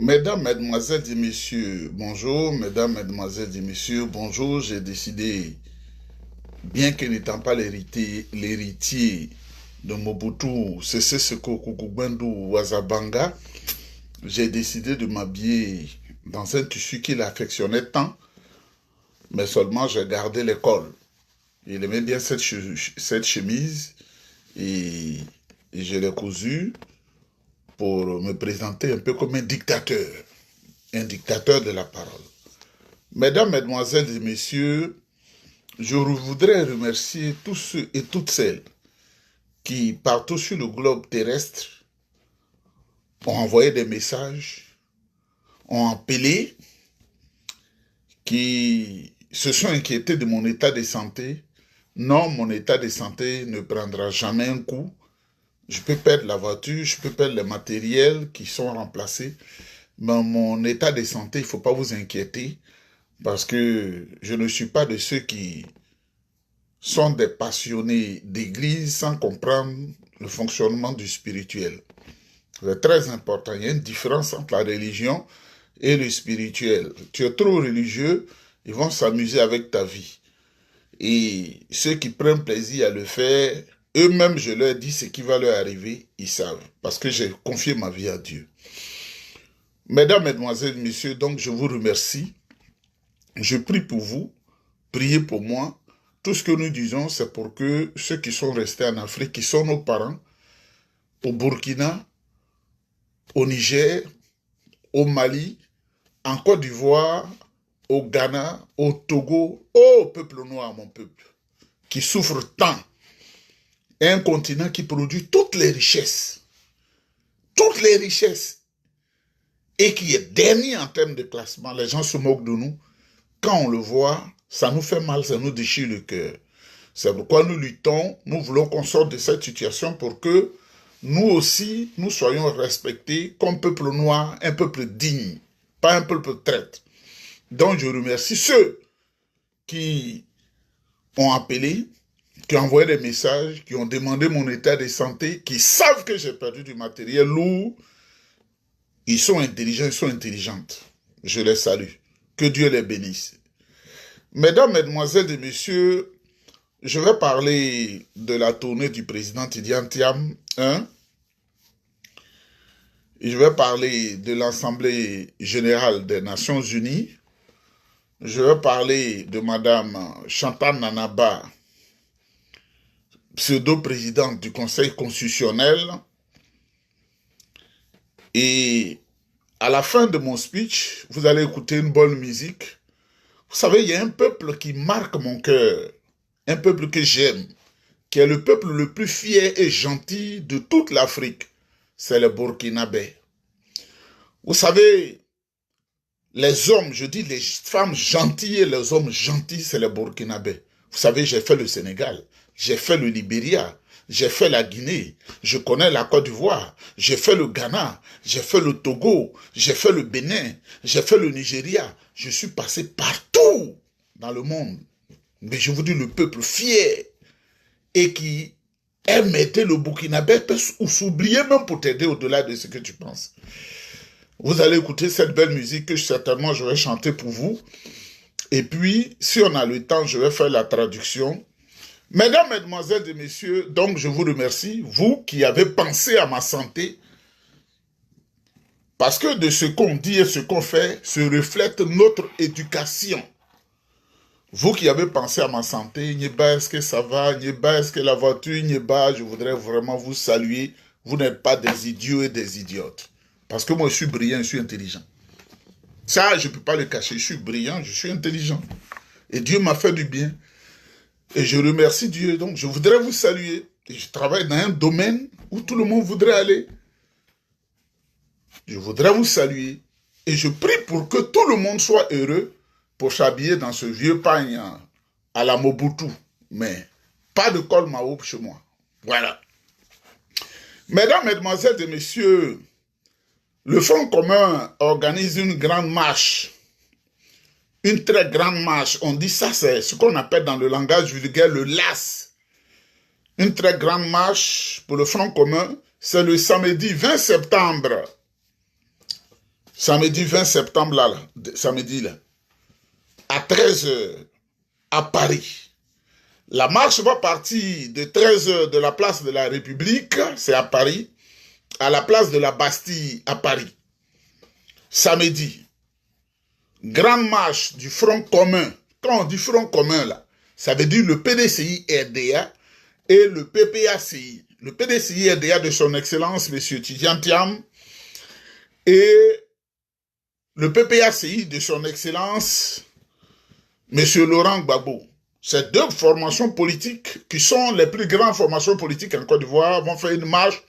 Mesdames, Mesdemoiselles et Messieurs, bonjour. Mesdames, Mesdemoiselles et Messieurs, bonjour. J'ai décidé, bien que n'étant pas l'héritier de Mobutu Sese Seko Kukubendu Wazabanga, j'ai décidé de m'habiller dans un tissu qu'il affectionnait tant, mais seulement j'ai gardé l'école. Il aimait bien cette chemise et, et je l'ai cousue pour me présenter un peu comme un dictateur de la parole. Mesdames, Mesdemoiselles et Messieurs, je voudrais remercier tous ceux et toutes celles qui, partout sur le globe terrestre, ont envoyé des messages, ont appelé, qui se sont inquiétés de mon état de santé. Non, mon état de santé ne prendra jamais un coup. Je peux perdre la voiture, je peux perdre les matériels qui sont remplacés. Mais mon état de santé, il ne faut pas vous inquiéter parce que je ne suis pas de ceux qui sont des passionnés d'église sans comprendre le fonctionnement du spirituel. C'est très important. Il y a une différence entre la religion et le spirituel. Tu es trop religieux, ils vont s'amuser avec ta vie. Et ceux qui prennent plaisir à le faire, eux-mêmes, je leur dis ce qui va leur arriver, ils savent. Parce que j'ai confié ma vie à Dieu. Mesdames, Mesdemoiselles, Messieurs, donc je vous remercie. Je prie pour vous, priez pour moi. Tout ce que nous disons, c'est pour que ceux qui sont restés en Afrique, qui sont nos parents, au Burkina, au Niger, au Mali, en Côte d'Ivoire, au Ghana, au Togo, au peuple noir, mon peuple, qui souffre tant. Un continent qui produit toutes les richesses, et qui est dernier en termes de classement. Les gens se moquent de nous. Quand on le voit, ça nous fait mal, ça nous déchire le cœur. C'est pourquoi nous luttons, nous voulons qu'on sorte de cette situation pour que nous aussi, nous soyons respectés comme peuple noir, un peuple digne, pas un peuple traître. Donc je remercie ceux qui ont appelé, qui ont envoyé des messages, qui ont demandé mon état de santé, qui savent que j'ai perdu du matériel lourd. Ils sont intelligents, ils sont intelligentes. Je les salue. Que Dieu les bénisse. Mesdames, Mesdemoiselles et Messieurs, je vais parler de la tournée du président Tidiane Thiam 1. Et je vais parler de l'Assemblée générale des Nations Unies. Je vais parler de Madame Chantal Nanaba, pseudo-présidente du Conseil constitutionnel. Et à la fin de mon speech, vous allez écouter une bonne musique. Vous savez, il y a un peuple qui marque mon cœur, un peuple que j'aime, qui est le peuple le plus fier et gentil de toute l'Afrique. C'est le Burkinabé. Vous savez, les hommes, je dis les femmes gentilles et les hommes gentils, c'est les Burkinabés. Vous savez, j'ai fait le Sénégal, j'ai fait le Libéria, j'ai fait la Guinée, je connais la Côte d'Ivoire, j'ai fait le Ghana, j'ai fait le Togo, j'ai fait le Bénin, j'ai fait le Nigeria. Je suis passé partout dans le monde. Mais je vous dis, le peuple fier et qui aime aider le Burkinabé peut s'oublier même pour t'aider au-delà de ce que tu penses. Vous allez écouter cette belle musique que certainement je vais chanter pour vous. Et puis, si on a le temps, je vais faire la traduction. Mesdames, Mesdemoiselles et Messieurs, donc je vous remercie, vous qui avez pensé à ma santé, parce que de ce qu'on dit et ce qu'on fait se reflète notre éducation. Vous qui avez pensé à ma santé, Nyeba, est-ce que ça va? Nyeba, est-ce que la voiture? Nyeba, je voudrais vraiment vous saluer. Vous n'êtes pas des idiots et des idiotes. Parce que moi, je suis brillant, je suis intelligent. Ça, je ne peux pas le cacher. Je suis brillant, je suis intelligent. Et Dieu m'a fait du bien. Et je remercie Dieu. Donc, je voudrais vous saluer. Et je travaille dans un domaine où tout le monde voudrait aller. Je voudrais vous saluer. Et je prie pour que tout le monde soit heureux pour s'habiller dans ce vieux pagne à la Mobutu. Mais pas de col Maoub chez moi. Voilà. Mesdames, Mesdemoiselles et Messieurs, le Front commun organise une grande marche. Une très grande marche. On dit ça, c'est ce qu'on appelle dans le langage vulgaire le LAS. Une très grande marche pour le Front commun, c'est le samedi 20 septembre. samedi 20 septembre, samedi, là, à 13h, à Paris. La marche va partir de 13h de la place de la République, c'est à Paris, à la place de la Bastille, à Paris. Samedi, grande marche du Front commun. Quand on dit Front commun, là, ça veut dire le PDCI-RDA et le PPACI. Le PDCI-RDA de son Excellence, M. Tidjane Thiam, et le PPACI de son Excellence, M. Laurent Gbagbo. Ces deux formations politiques, qui sont les plus grandes formations politiques en Côte d'Ivoire, vont faire une marche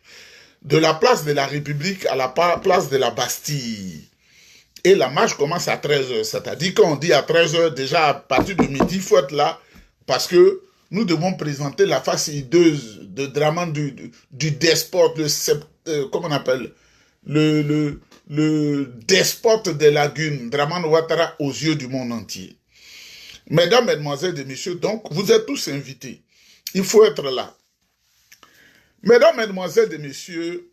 de la place de la République à la place de la Bastille. Et la marche commence à 13h. C'est-à-dire qu'on dit à 13h, déjà à partir de midi, il faut être là, parce que nous devons présenter la face hideuse de Dramane du despote, comment on appelle, le despote des lagunes, Dramane Ouattara, aux yeux du monde entier. Mesdames, Mesdemoiselles et Messieurs, donc, vous êtes tous invités. Il faut être là. Mesdames, Mesdemoiselles et Messieurs,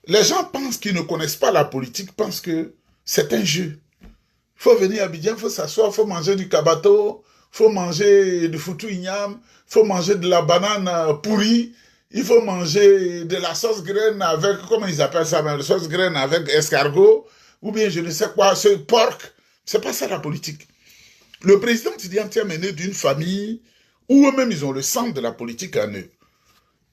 les gens pensent qu'ils ne connaissent pas la politique, pensent que c'est un jeu. Il faut venir à Abidjan, il faut s'asseoir, il faut manger du kabato, il faut manger du foutou igname, il faut manger de la banane pourrie, il faut manger de la sauce graine avec, comment ils appellent ça, la sauce graine avec escargot, ou bien je ne sais quoi, ce porc. C'est pas ça la politique. Le président Tidjane Thiam est né d'une famille où eux-mêmes ils ont le sang de la politique en eux.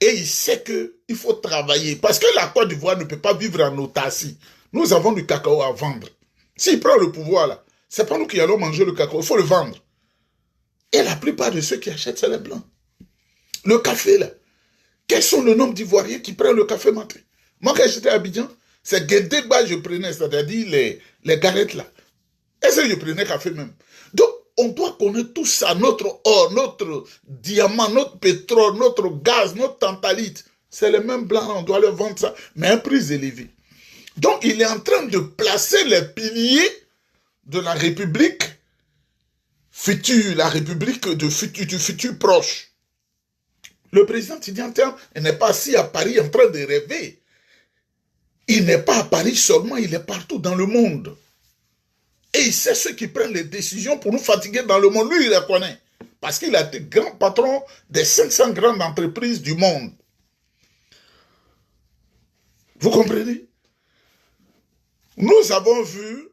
Et il sait qu'il faut travailler. Parce que la Côte d'Ivoire ne peut pas vivre en autarcie. Nous avons du cacao à vendre. S'il prend le pouvoir là, c'est pas nous qui allons manger le cacao, il faut le vendre. Et la plupart de ceux qui achètent, c'est les Blancs. Le café là, quels sont le nombre d'Ivoiriens qui prennent le café matin? Moi quand j'étais à Abidjan, c'est Guédéba je prenais, c'est-à-dire les galettes là. Et ça je prenais café même. Donc on doit connaître tout ça, notre or, notre diamant, notre pétrole, notre gaz, notre tantalite. C'est les mêmes Blancs, on doit leur vendre ça, mais à un prix élevé. Donc il est en train de placer les piliers de la République future, la République du futur proche. Le président Tidjane Thiam n'est pas assis à Paris en train de rêver. Il n'est pas à Paris seulement, il est partout dans le monde. Et il sait ceux qui prennent les décisions pour nous fatiguer dans le monde. Lui, il les connaît. Parce qu'il a été grand patron des 500 grandes entreprises du monde. Vous comprenez? Nous avons vu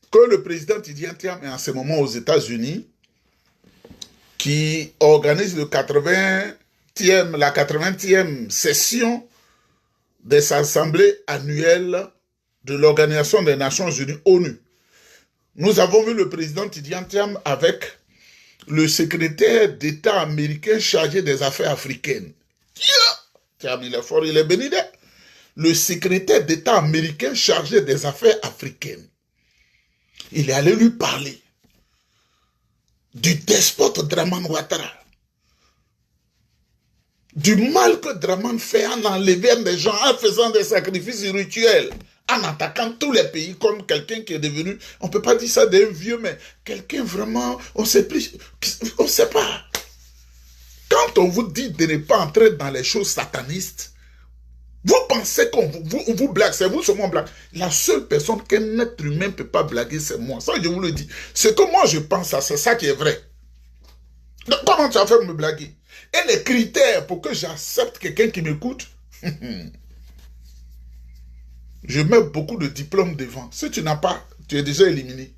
que le président Tidjane Thiam est en ce moment aux États-Unis, qui organise la 80e session des assemblées annuelles de l'Organisation des Nations Unies, ONU. Nous avons vu le président Tidjane Thiam avec le secrétaire d'État américain chargé des affaires africaines. Thiam, il est fort, il est béni. Le secrétaire d'État américain chargé des affaires africaines. Il est allé lui parler du despote Dramane Ouattara, du mal que Dramane fait en enlevant des gens, en faisant des sacrifices rituels, en attaquant tous les pays comme quelqu'un qui est devenu, on ne peut pas dire ça d'un vieux, mais quelqu'un vraiment, on ne sait plus, on ne sait pas. Quand on vous dit de ne pas entrer dans les choses satanistes, vous pensez qu'on vous blague, c'est vous seulement blague. La seule personne qu'un être humain ne peut pas blaguer, c'est moi. Ça, je vous le dis. Ce que moi, je pense, c'est ça qui est vrai. Donc, comment tu as fait me blaguer? Et les critères pour que j'accepte quelqu'un qui m'écoute, je mets beaucoup de diplômes devant. Si tu n'as pas, tu es déjà éliminé.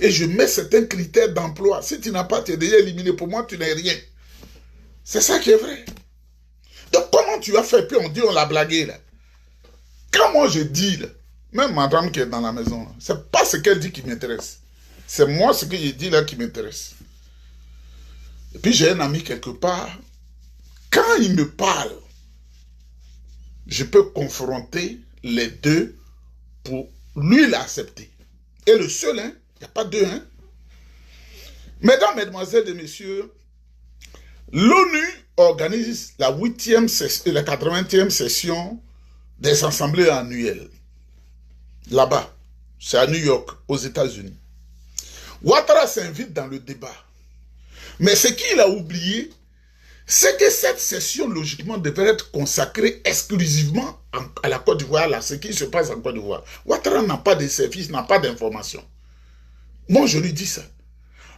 Et je mets certains critères d'emploi. Si tu n'as pas, tu es déjà éliminé. Pour moi, tu n'es rien. C'est ça qui est vrai. Donc, comment tu as fait? Puis on dit, on l'a blagué, là. Quand moi je dis, là, même madame qui est dans la maison, c'est pas ce qu'elle dit qui m'intéresse. C'est moi ce que je dis là qui m'intéresse. Et puis j'ai un ami quelque part, quand il me parle, je peux confronter les deux pour lui l'accepter. Et le seul, il n'y a pas deux, Mesdames, Mesdemoiselles et Messieurs, l'ONU organise la 80e session des assemblées annuelles. Là-bas, c'est à New York, aux États-Unis. Ouattara s'invite dans le débat. Mais ce qu'il a oublié, C'est que cette session, logiquement, devrait être consacrée exclusivement à la Côte d'Ivoire, à ce qui se passe en Côte d'Ivoire. Ouattara n'a pas de service, n'a pas d'information. Moi, je lui dis ça.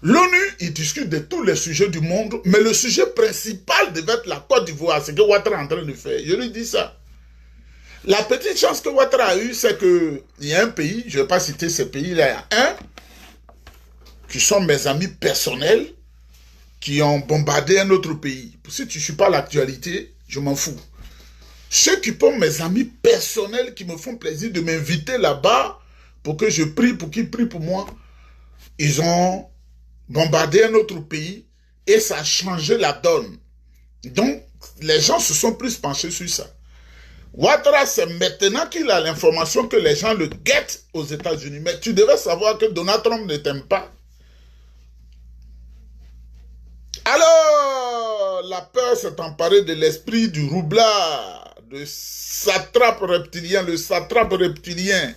L'ONU, il discute de tous les sujets du monde, mais le sujet principal devait être la Côte d'Ivoire, ce que Ouattara est en train de faire. Je lui dis ça. La petite chance que Ouattara a eue, c'est qu'il y a un pays, je ne vais pas citer ce pays, il y a un, qui sont mes amis personnels, qui ont bombardé un autre pays. Si tu ne suis pas l'actualité, je m'en fous. Ceux qui sont mes amis personnels, qui me font plaisir de m'inviter là-bas, pour que je prie, pour qu'ils prient pour moi, ils ont bombardé un autre pays, et ça a changé la donne. Donc, les gens se sont plus penchés sur ça. Ouattara, c'est maintenant qu'il a l'information que les gens le guettent aux États-Unis. Mais tu devais savoir que Donald Trump ne t'aime pas. Alors, la peur s'est emparée de l'esprit du roublard, de satrape reptilien, le satrape reptilien,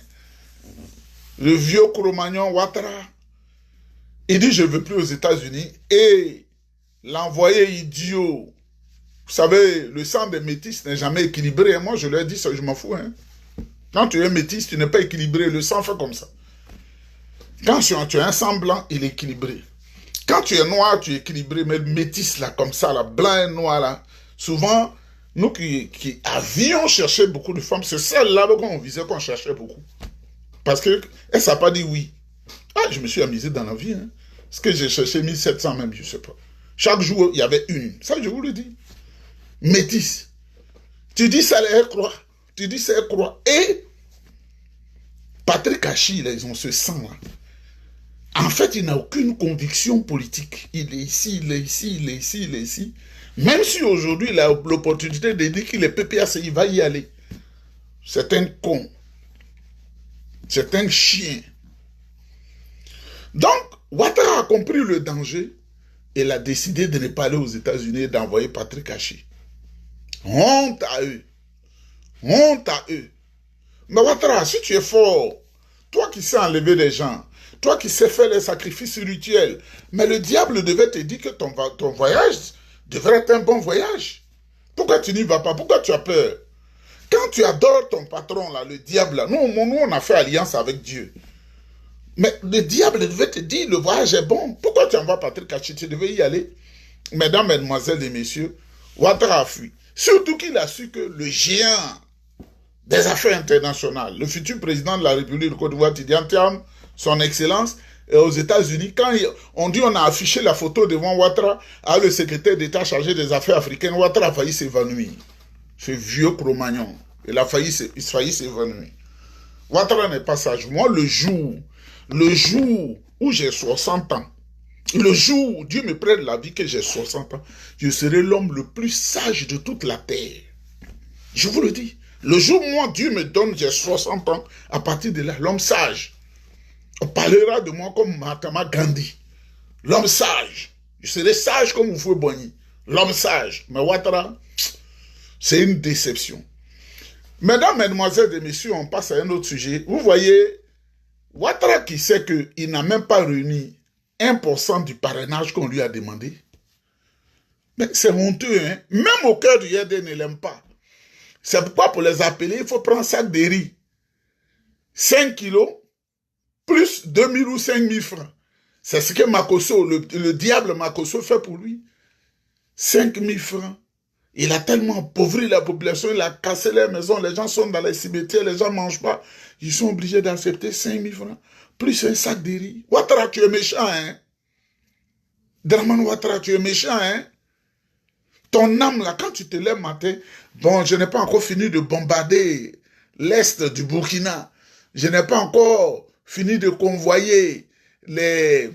le vieux Cro-Magnon Ouattara. Il dit, je ne veux plus aux États-Unis. Et l'envoyé idiot, vous savez, le sang des métis n'est jamais équilibré. Moi, je leur dis ça, je m'en fous. Hein. Quand tu es métis, tu n'es pas équilibré. Le sang fait comme ça. Quand tu as un sang blanc, il est équilibré. Quand tu es noir, tu es équilibré. Mais le métis, là, comme ça, là, blanc et noir, là, souvent, nous qui avions cherché beaucoup de femmes, c'est celle-là qu'on visait, qu'on cherchait beaucoup. Parce qu'elle ne s'est pas dit oui. Ah, je me suis amusé dans la vie. Hein. Parce que j'ai cherché 1700 même, je ne sais pas. Chaque jour, il y avait une. Ça, je vous le dis. Métis. Tu dis ça, elle croit. Tu dis ça, elle croit. Et Patrick Hachi, là, ils ont ce sang-là. En fait, il n'a aucune conviction politique. Il est ici, il est ici, il est ici, il est ici. Même si aujourd'hui, il a l'opportunité de dire qu'il est PPAC, il va y aller. C'est un con. C'est un chien. Donc, Ouattara a compris le danger et il a décidé de ne pas aller aux États-Unis et d'envoyer Patrick Hachi. Honte à eux. Honte à eux. Mais Ouattara, si tu es fort, toi qui sais enlever des gens, toi qui sais faire les sacrifices rituels, mais le diable devait te dire que ton voyage devrait être un bon voyage. Pourquoi tu n'y vas pas? Pourquoi tu as peur? Quand tu adores ton patron, là, le diable, là, nous, on a fait alliance avec Dieu. Mais le diable devait te dire, le voyage est bon. Pourquoi tu envoies Patrick Hachi? Tu devais y aller. Mesdames, mesdemoiselles et messieurs, Ouattara a fui. Surtout qu'il a su que le géant des affaires internationales, le futur président de la République de Côte d'Ivoire, Tidiane Thiam, son excellence, aux États-Unis, quand on dit on a affiché la photo devant Ouattara, le secrétaire d'État chargé des affaires africaines, Ouattara a failli s'évanouir. Ce vieux Cro-Magnon, il a failli s'évanouir. Ouattara n'est pas sage. Moi, le jour où j'ai 60 ans, le jour où Dieu me prête la vie que j'ai 60 ans, je serai l'homme le plus sage de toute la terre. Je vous le dis. Le jour où moi, Dieu me donne, j'ai 60 ans, à partir de là, l'homme sage. On parlera de moi comme Mahatma Gandhi. L'homme sage. Je serai sage comme Oufoué Boigny. L'homme sage. Mais Ouattara, c'est une déception. Mesdames, mesdemoiselles et messieurs, on passe à un autre sujet. Vous voyez, Ouattara qui sait qu'il n'a même pas réuni 1% du parrainage qu'on lui a demandé. Mais c'est honteux, hein. Même au cœur du YD ne l'aime pas. C'est pourquoi pour les appeler, il faut prendre un sac de riz. 5 kilos, plus 2000 ou 5000 francs. C'est ce que Makosso, le diable Makosso fait pour lui. 5000 francs. Il a tellement appauvri la population, il a cassé les maisons, les gens sont dans les cimetières, les gens ne mangent pas. Ils sont obligés d'accepter 5000 francs, plus un sac de riz. Ouattara, tu es méchant, hein? Dramane Ouattara, tu es méchant, hein? Ton âme, là, quand tu te lèves matin, bon, je n'ai pas encore fini de bombarder l'est du Burkina. Je n'ai pas encore fini de convoyer les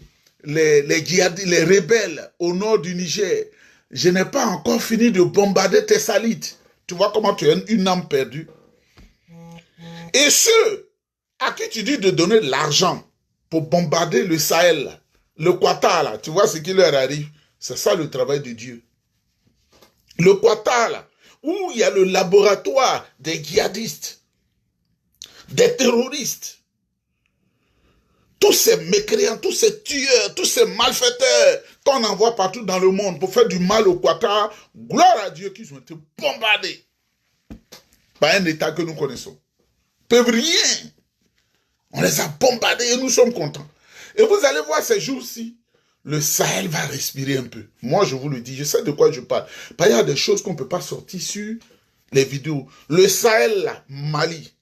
djihadistes, les rebelles au nord du Niger. Je n'ai pas encore fini de bombarder Thessalite. Tu vois comment tu as une âme perdue. Et ceux à qui tu dis de donner de l'argent pour bombarder le Sahel, le Qatar, là, tu vois ce qui leur arrive. C'est ça le travail de Dieu. Le Qatar, là, où il y a le laboratoire des djihadistes, des terroristes. tous ces mécréants, tous ces tueurs, tous ces malfaiteurs qu'on envoie partout dans le monde pour faire du mal au Qatar, gloire à Dieu qu'ils ont été bombardés par un État que nous connaissons. Ils ne peuvent rien. On les a bombardés et nous sommes contents. Et vous allez voir ces jours-ci, le Sahel va respirer un peu. Moi, je vous le dis, je sais de quoi je parle. Il y a des choses qu'on ne peut pas sortir sur les vidéos. Le Sahel, là, Mali,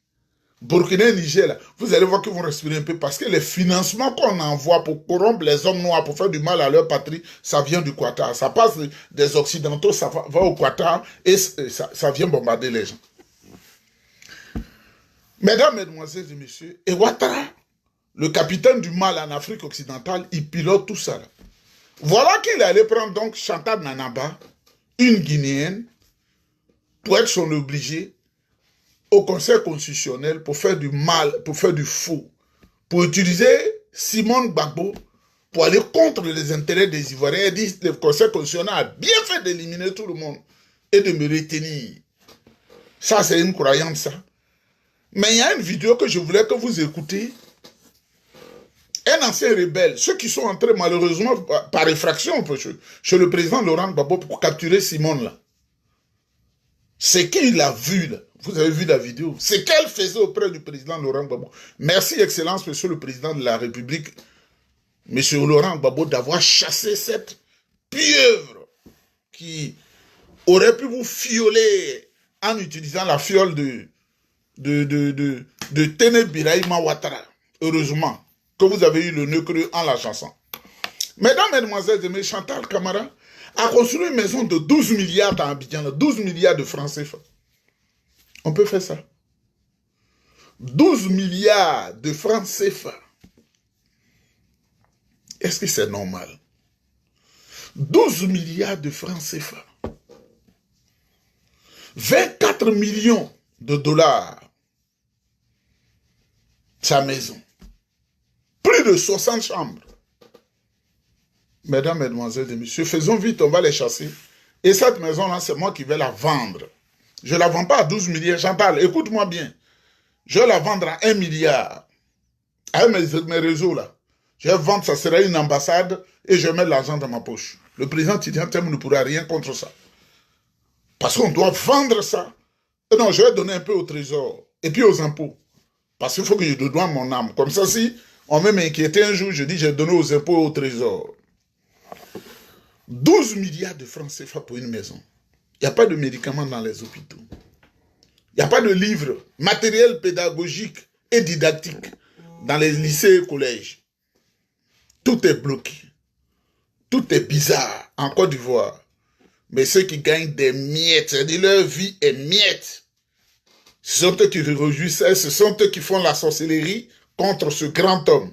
Burkina, Niger, là, vous allez voir qu'ils vont respirer un peu parce que les financements qu'on envoie pour corrompre les hommes noirs, pour faire du mal à leur patrie, ça vient du Qatar. Ça passe des Occidentaux, ça va au Qatar et ça vient bombarder les gens. Mesdames, Mesdemoiselles et Messieurs, et Ouattara, le capitaine du mal en Afrique occidentale, il pilote tout ça. Là. Voilà qu'il allait prendre donc Chantal Nanaba, une Guinéenne, pour être son obligé au Conseil constitutionnel pour faire du mal, pour faire du faux, pour utiliser Simone Gbagbo pour aller contre les intérêts des Ivoiriens. Et dit le Conseil constitutionnel a bien fait d'éliminer tout le monde et de me retenir. Ça, c'est une croyance, ça. Mais il y a une vidéo que je voulais que vous écoutez. Un ancien rebelle, ceux qui sont entrés malheureusement par effraction chez le président Laurent Gbagbo pour capturer Simone là. C'est qu'il a vu là. Vous avez vu la vidéo. C'est qu'elle faisait auprès du président Laurent Gbagbo. Merci, Excellence, Monsieur le Président de la République, Monsieur Laurent Gbagbo, d'avoir chassé cette pieuvre qui aurait pu vous fioler en utilisant la fiole de Téné Birahima Ouattara. Heureusement que vous avez eu le nœud creux en la chansant. Mesdames, Mesdemoiselles et Messieurs, Chantal Camara a construit une maison de 12 milliards dans Abidjan, 12 milliards de francs CFA. On peut faire ça. 12 milliards de francs CFA. Est-ce que c'est normal? 12 milliards de francs CFA. 24 millions de dollars. Sa maison. Plus de 60 chambres. Mesdames, Mesdemoiselles et Messieurs, faisons vite, on va les chasser. Et cette maison-là, c'est moi qui vais la vendre. Je ne la vends pas à 12 milliards. Chantal, écoute-moi bien. Je vais la vendre à 1 milliard. Avec mes réseaux là. Je vais vendre, ça sera une ambassade et je mets l'argent dans ma poche. Le président Tidjane Thiam ne pourra rien contre ça. Parce qu'on doit vendre ça. Et non, je vais donner un peu au trésor. Et puis aux impôts. Parce qu'il faut que je donne mon âme. Comme ça, si on veut m'inquiéter un jour, je dis j'ai donné aux impôts et au trésor. 12 milliards de francs CFA pour une maison. Il n'y a pas de médicaments dans les hôpitaux. Il n'y a pas de livres, matériel pédagogique et didactique dans les lycées et collèges. Tout est bloqué. Tout est bizarre en Côte d'Ivoire. Mais ceux qui gagnent des miettes, c'est-à-dire leur vie est miette. Ce sont eux qui réjouissent, ce sont eux qui font la sorcellerie contre ce grand homme.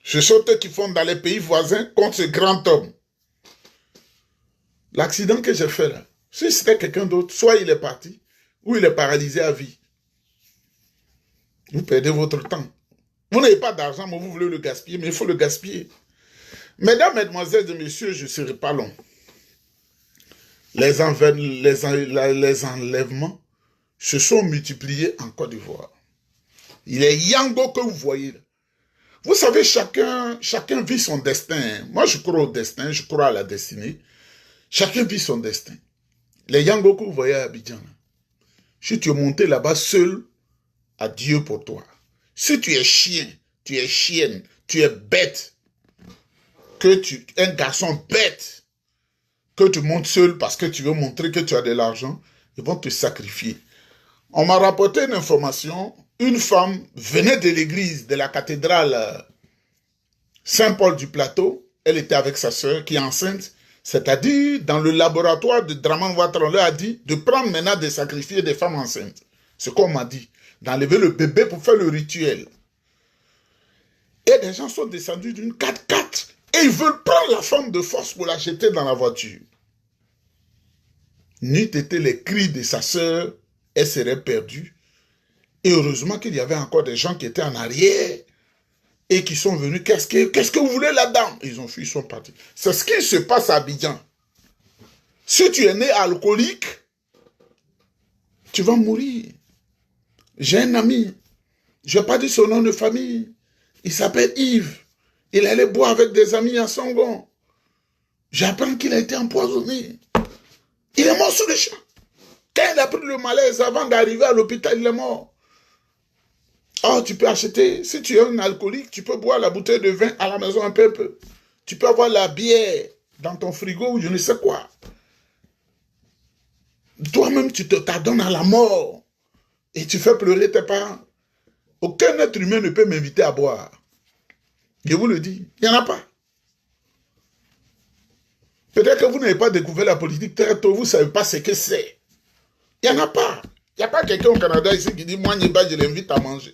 Ce sont eux qui font dans les pays voisins contre ce grand homme. L'accident que j'ai fait là, si c'était quelqu'un d'autre, soit il est parti, ou il est paralysé à vie. Vous perdez votre temps. Vous n'avez pas d'argent, mais vous voulez le gaspiller, mais il faut le gaspiller. Mesdames, Mesdemoiselles et Messieurs, je ne serai pas long. Les enlèvements se sont multipliés en Côte d'Ivoire. Il est Yango que vous voyez là. Vous savez, chacun vit son destin. Moi, je crois au destin, je crois à la destinée. Chacun vit son destin. Les Yango que vous voyez à Abidjan, si tu es monté là-bas seul, adieu pour toi. Si tu es chien, tu es chienne, tu es bête, un garçon bête, que tu montes seul parce que tu veux montrer que tu as de l'argent, ils vont te sacrifier. On m'a rapporté une information, une femme venait de l'église de la cathédrale Saint-Paul du Plateau, elle était avec sa sœur qui est enceinte, c'est-à-dire dans le laboratoire de Dramane Ouattara, on leur a dit de prendre maintenant de sacrifier des femmes enceintes. C'est ce qu'on m'a dit, d'enlever le bébé pour faire le rituel. Et des gens sont descendus d'une 4x4 et ils veulent prendre la femme de force pour la jeter dans la voiture. N'eût été les cris de sa sœur, elle serait perdue. Et heureusement qu'il y avait encore des gens qui étaient en arrière et qui sont venus. Qu'est-ce que vous voulez là-dedans? Ils ont fui, ils sont partis. C'est ce qui se passe à Abidjan. Si tu es né alcoolique, tu vas mourir. J'ai un ami, je n'ai pas dit son nom de famille. Il s'appelle Yves. Il allait boire avec des amis à Songon. J'apprends qu'il a été empoisonné. Il est mort sur le champ. Quand il a pris le malaise avant d'arriver à l'hôpital, il est mort. Oh, tu peux acheter, si tu es un alcoolique, tu peux boire la bouteille de vin à la maison un peu. Tu peux avoir la bière dans ton frigo ou je ne sais quoi. Toi-même, tu t'adonnes à la mort et tu fais pleurer tes parents. Aucun être humain ne peut m'inviter à boire. Je vous le dis, il n'y en a pas. Peut-être que vous n'avez pas découvert la politique très tôt, vous ne savez pas ce que c'est. Il n'y en a pas. Il n'y a pas quelqu'un au Canada ici qui dit, moi, Niba, je l'invite à manger.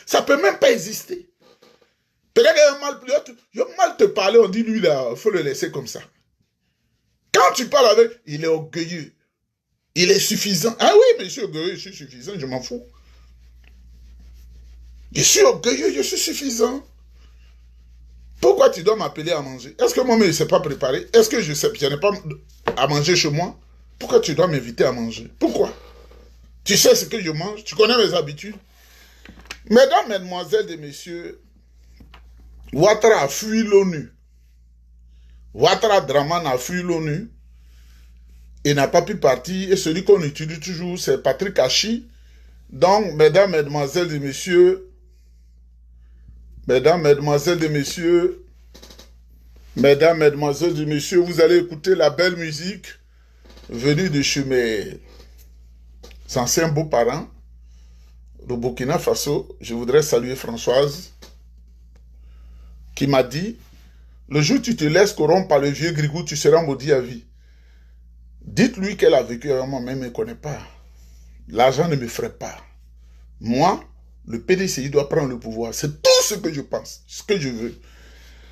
Ça ne peut même pas exister. Peut-être qu'il y a un mal plus haut. Il y a mal te parler, on dit, lui, là, il faut le laisser comme ça. Quand tu parles avec, il est orgueilleux. Il est suffisant. Ah oui, mais je suis orgueilleux, je suis suffisant, je m'en fous. Je suis orgueilleux, je suis suffisant. Pourquoi tu dois m'appeler à manger? Est-ce que moi-même, je ne sais pas préparer? Est-ce que je n'ai pas à manger chez moi? Pourquoi tu dois m'inviter à manger? Pourquoi? Tu sais ce que je mange? Tu connais mes habitudes? Mesdames, mesdemoiselles et messieurs, Ouattara a fui l'ONU. Ouattara Draman a fui l'ONU et n'a pas pu partir. Et celui qu'on utilise toujours, c'est Patrick Hachi. Donc, mesdames, mesdemoiselles et messieurs, mesdames, mesdemoiselles et messieurs, mesdames, mesdemoiselles et messieurs, vous allez écouter la belle musique venue de chez mes anciens beaux-parents, le Burkina Faso. Je voudrais saluer Françoise, qui m'a dit, le jour où tu te laisses corrompre par le vieux Grigou, tu seras maudit à vie. Dites-lui qu'elle a vécu avec moi, mais elle ne me connaît pas. L'argent ne me ferait pas. Moi, le PDCI doit prendre le pouvoir. C'est tout ce que je pense, ce que je veux.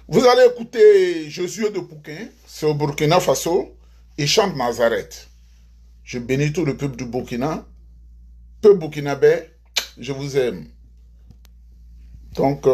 Vous allez écouter Josué de Pouquin, c'est au Burkina Faso, il chante Nazareth. Je bénis tout le peuple du Burkina. Peuple burkinabé, je vous aime. Donc,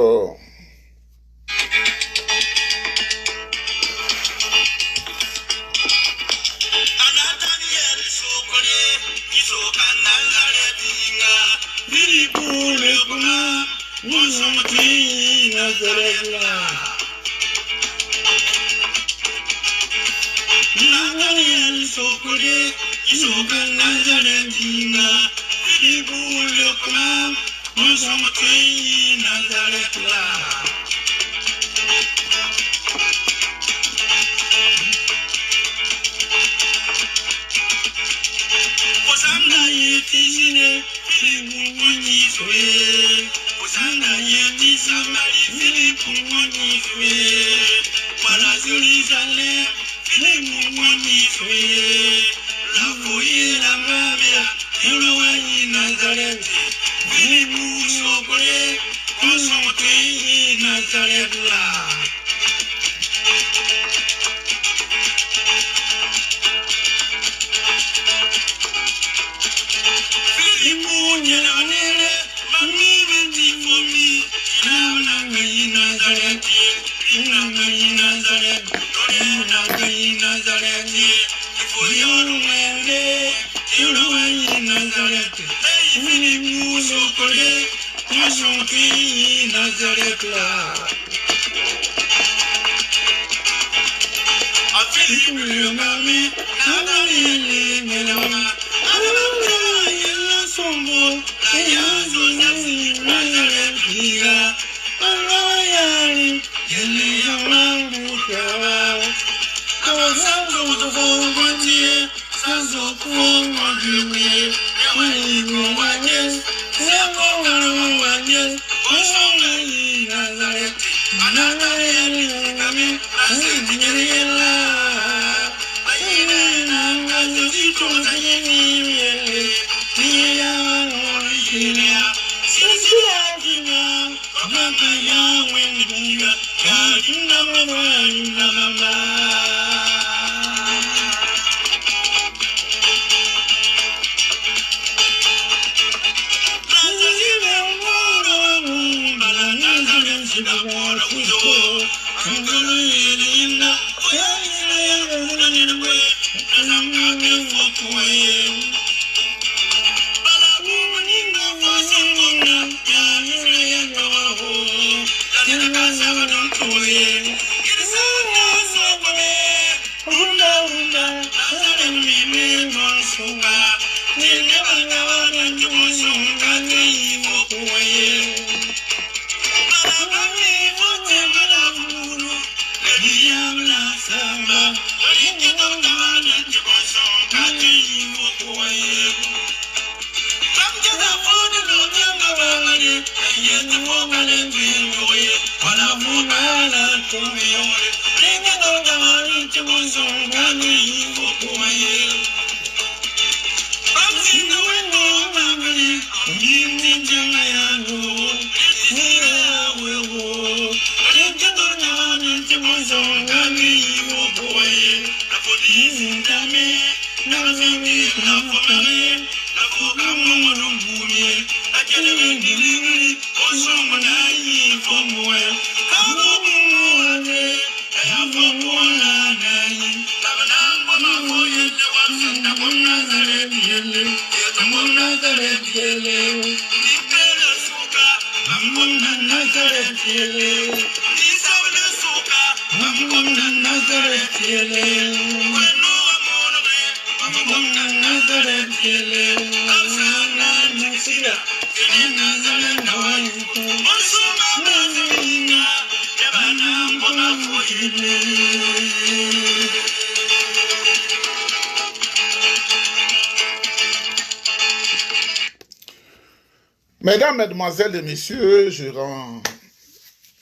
Mesdames, Mesdemoiselles et Messieurs, je rends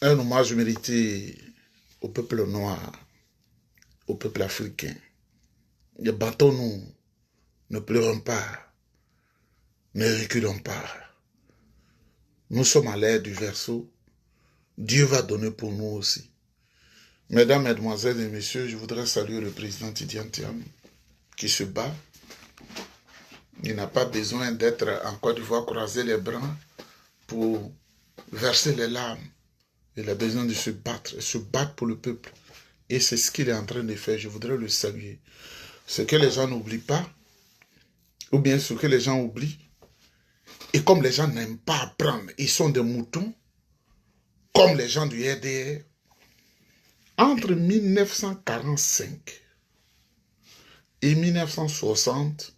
un hommage mérité au peuple noir, au peuple africain. Battons-nous, ne pleurons pas, ne reculons pas. Nous sommes à l'ère du verseau. Dieu va donner pour nous aussi. Mesdames, Mesdemoiselles et Messieurs, je voudrais saluer le président Tidiane Thiam qui se bat. Il n'a pas besoin d'être en Côte d'Ivoire croiser les bras pour verser les larmes. Il a besoin de se battre pour le peuple. Et c'est ce qu'il est en train de faire. Je voudrais le saluer. Ce que les gens n'oublient pas, ou bien ce que les gens oublient, et comme les gens n'aiment pas apprendre, ils sont des moutons, comme les gens du RDR, entre 1945 et 1960,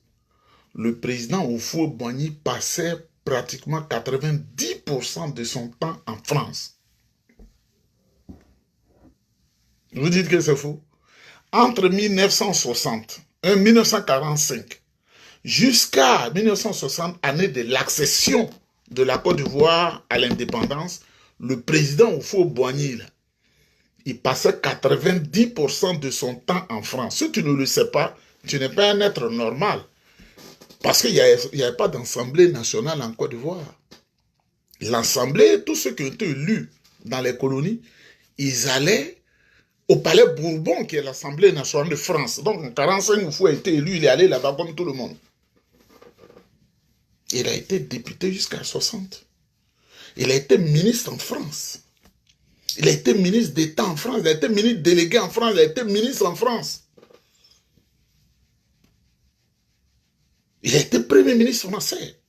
le président Houphouët-Boigny passait pratiquement 90% de son temps en France. Vous dites que c'est faux? Entre 1960 et 1945 jusqu'à 1960, année de l'accession de la Côte d'Ivoire à l'indépendance, le président Houphouët-Boigny, il passait 90% de son temps en France. Si tu ne le sais pas, tu n'es pas un être normal. Parce qu'il n'y avait pas d'Assemblée nationale en Côte d'Ivoire. L'Assemblée, tous ceux qui ont été élus dans les colonies, ils allaient au palais Bourbon, qui est l'Assemblée nationale de France. Donc en 1945, Houphouët a été élu, il est allé là-bas comme tout le monde. Il a été député jusqu'à 60. Il a été ministre en France. Il a été ministre d'État en France. Il a été ministre délégué en France. Il a été ministre en France. Il a été premier ministre français.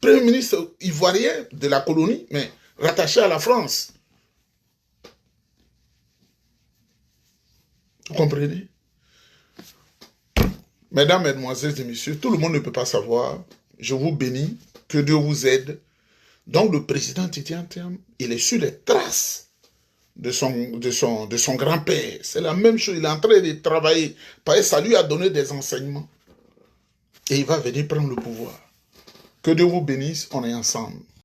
Premier ministre ivoirien de la colonie, mais rattaché à la France. Vous comprenez? Mesdames, Mesdemoiselles et Messieurs, tout le monde ne peut pas savoir. Je vous bénis. Que Dieu vous aide. Donc le président Tidiane Thiam, il est sur les traces de son grand-père. C'est la même chose. Il est en train de travailler. Parce que ça lui a donné des enseignements. Et il va venir prendre le pouvoir. Que Dieu vous bénisse. On est ensemble.